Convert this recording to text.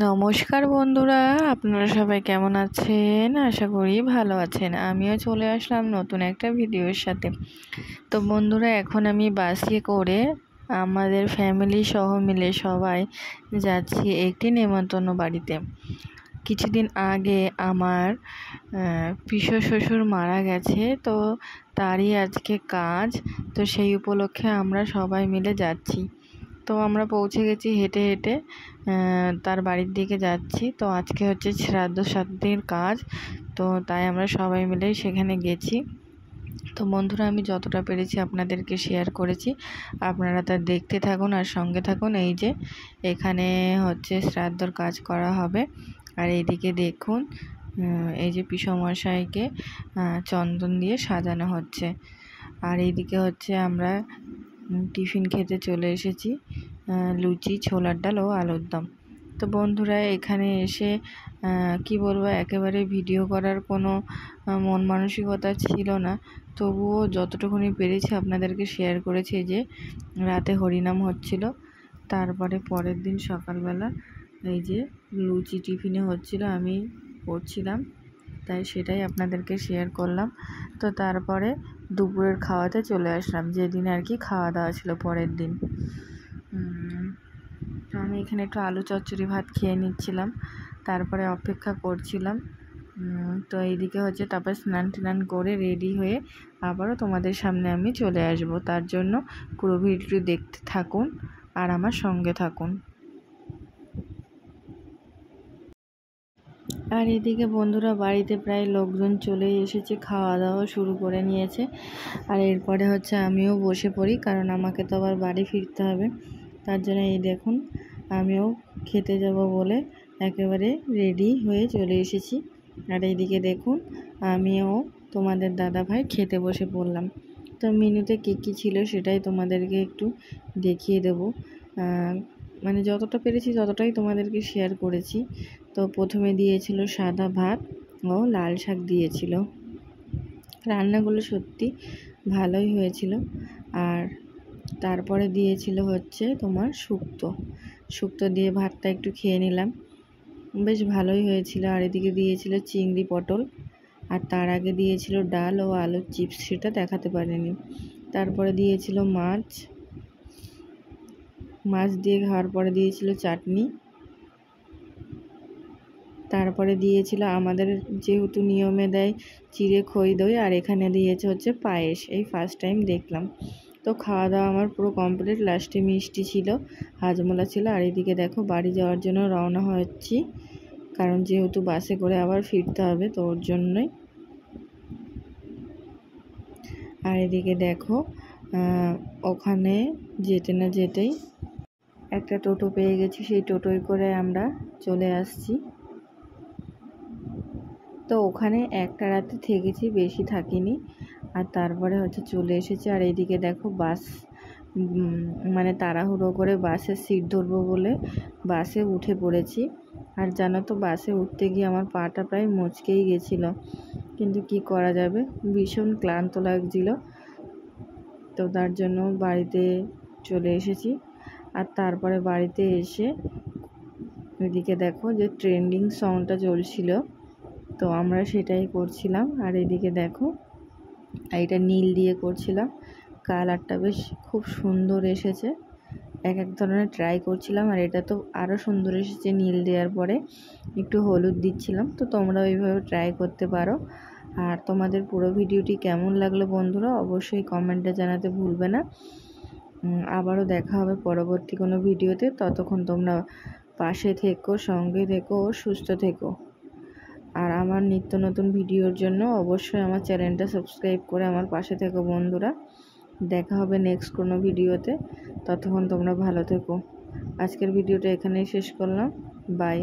নমস্কার বন্ধুরা, আপনারা সবাই কেমন আছেন? আশা করি ভালো আছেন। আমিও চলে আসলাম নতুন একটা ভিডিওর সাথে। তো বন্ধুরা, এখন আমি বাসে করে আমাদের ফ্যামিলি সহ মিলে সবাই যাচ্ছি একটি নেমন্তন্ন বাড়িতে। কিছুদিন আগে আমার পিসো শ্বশুর মারা গেছে, তো তারই আজকে কাজ। তো সেই উপলক্ষে আমরা সবাই মিলে যাচ্ছি। তো আমরা পৌঁছে গেছি হেঁটে হেঁটে তার বাড়ির দিকে যাচ্ছি। তো আজকে হচ্ছে শ্রাদ্ধ সাধ্যের কাজ, তো তাই আমরা সবাই মিলেই সেখানে গেছি। তো বন্ধুরা, আমি যতটা পেরেছি আপনাদেরকে শেয়ার করেছি, আপনারা তা দেখতে থাকুন আর সঙ্গে থাকুন। এই যে এখানে হচ্ছে শ্রাদ্ধর কাজ করা হবে, আর এইদিকে দেখুন এই যে পিসমশাইকে চন্দন দিয়ে সাজানো হচ্ছে। আর এইদিকে হচ্ছে আমরা টিফিন খেতে চলে এসেছি, লুচি, ছোলার ডাল ও আলুর দম। তো বন্ধুরা, এখানে এসে কি বলবো, একেবারে ভিডিও করার কোনো মন মানসিকতা ছিল না, তবুও যতটুকুনি পেরেছি আপনাদেরকে শেয়ার করেছি। যে রাতে হরিনাম হচ্ছিল, তারপরে পরের দিন সকালবেলা এই যে লুচি টিফিনে হচ্ছিল, আমি পড়ছিলাম, তাই সেটাই আপনাদেরকে শেয়ার করলাম। তো তারপরে দুপুরের খাওয়াতে চলে আসলাম, যেদিন আর কি খাওয়া দাওয়া ছিল পরের দিন। তো আমি এখানে একটু আলু চচ্চড়ি ভাত খেয়ে নিচ্ছিলাম, তারপরে অপেক্ষা করছিলাম। তো এইদিকে হচ্ছে তারপর স্নান টান করে রেডি হয়ে আবারও তোমাদের সামনে আমি চলে আসব। তার জন্য পুরো ভিডিওটি দেখতে থাকুন আর আমার সঙ্গে থাকুন। আর এদিকে বন্ধুরা, বাড়িতে প্রায় লোকজন চলে এসেছে, খাওয়া দাওয়া শুরু করে নিয়েছে। আর এরপরে হচ্ছে আমিও বসে পড়ি, কারণ আমাকে তো আবার বাড়ি ফিরতে হবে। তার জন্য এই দেখুন, আমিও খেতে যাব বলে একেবারে রেডি হয়ে চলে এসেছি। আর এইদিকে দেখুন, আমিও তোমাদের দাদা ভাই খেতে বসে পড়লাম। তো মেনুতে কী কী ছিল সেটাই তোমাদেরকে একটু দেখিয়ে দেব, মানে যতটা পেরেছি ততটাই তোমাদেরকে শেয়ার করেছি। তো প্রথমে দিয়েছিল সাদা ভাত ও লাল শাক দিয়েছিল। রান্নাগুলো সত্যি ভালোই হয়েছিল। আর তারপরে দিয়েছিল হচ্ছে তোমার শুক্তো দিয়ে ভাতটা একটু খেয়ে নিলাম, বেশ ভালোই হয়েছিল। আর এদিকে দিয়েছিল চিংড়ি পটল, আর তার আগে দিয়েছিল ডাল ও আলুর চিপস, সেটা দেখাতে পারিনি। তারপরে দিয়েছিল মাছ দিয়ে খাওয়ার পরে দিয়েছিল চাটনি। তারপরে দিয়েছিল আমাদের যেহেতু নিয়মে দেয় চিড়ে খই দই, আর এখানে দিয়েছে হচ্ছে পায়েস। এই ফার্স্ট টাইম দেখলাম। তো খাওয়া দাওয়া আমার পুরো কমপ্লিট। লাস্টে মিষ্টি ছিল, হাজমোলা ছিল। আর এদিকে দেখো বাড়ি যাওয়ার জন্য রওনা হচ্ছি, কারণ যেহেতু বাসে করে আবার ফিরতে হবে, তো ওর জন্যই। আর এদিকে দেখো ওখানে যেতে না যেতেই একটা টোটো পেয়ে গেছি, সেই টোটোয় করে আমরা চলে আসছি। তো ওখানে একটা রাতে থেকেছি, বেশি থাকিনি। আর তারপরে হচ্ছে চলে এসেছি। আর এইদিকে দেখো বাস, মানে তাড়াহুড়ো করে বাসের সিট ধরবো বলে বাসে উঠে পড়েছি। আর জানো তো, বাসে উঠতে গিয়ে আমার পাটা প্রায় মচকেই গেছিলো, কিন্তু কি করা যাবে, ভীষণ ক্লান্ত লাগছিল। তো তার জন্য বাড়িতে চলে এসেছি। আর তারপরে বাড়িতে এসে এদিকে দেখো যে ট্রেন্ডিং সংটা চলছিল, তো আমরা সেটাই করছিলাম। আর এদিকে দেখো এটা নীল দিয়ে করছিলাম, কালারটা বেশ খুব সুন্দর এসেছে। এক ধরনের ট্রাই করছিলাম, আর এটা তো আরও সুন্দর এসেছে নীল দেওয়ার পরে। একটু হলুদ দিচ্ছিলাম, তো তোমরা ওইভাবে ট্রাই করতে পারো। আর তোমাদের পুরো ভিডিওটি কেমন লাগলো বন্ধুরা, অবশ্যই কমেন্টে জানাতে ভুলবে না। আবারও দেখা হবে পরবর্তী কোনো ভিডিওতে। ততক্ষণ তোমরা পাশে থেকো, সঙ্গে থেকো ও সুস্থ থেকো। আর আমার নিত্য নতুন ভিডিওর জন্য অবশ্যই আমার চ্যানেলটা সাবস্ক্রাইব করে আমার পাশে থেকো বন্ধুরা। দেখা হবে নেক্সট কোনো ভিডিওতে, ততক্ষণ তোমরা ভালো থেকো। আজকের ভিডিওটা এখানেই শেষ করলাম, বাই।